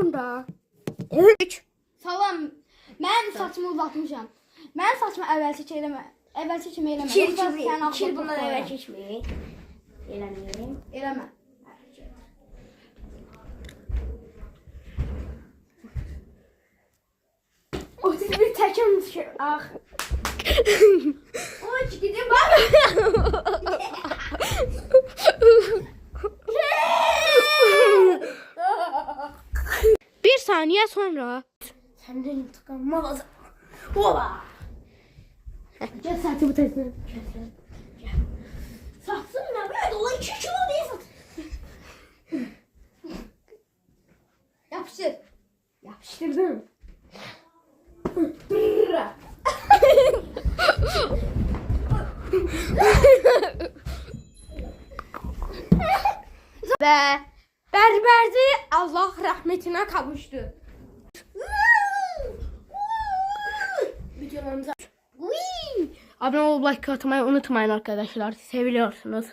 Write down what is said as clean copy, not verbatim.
sonra. 3. Salam. Mən saçımı uzatmışam. Mən saçımı əvvəlki kimi eləmə. İki bundan əvvəl keçmək. Eləməyim. Eləmə. O siz bir təkim düşür. Ah. O gidin bak. Bir saniye sonra. Senden intikam lazım. Ola. Gel saçımı teslim. Satsın ne böyle dola 2 kilo diye sat. Yapıştır. Yapıştırdım. Ve berberci Allah rahmetine kavuştu. Videolarımıza abone olup like atmayı unutmayın arkadaşlar. Seviliyorsunuz.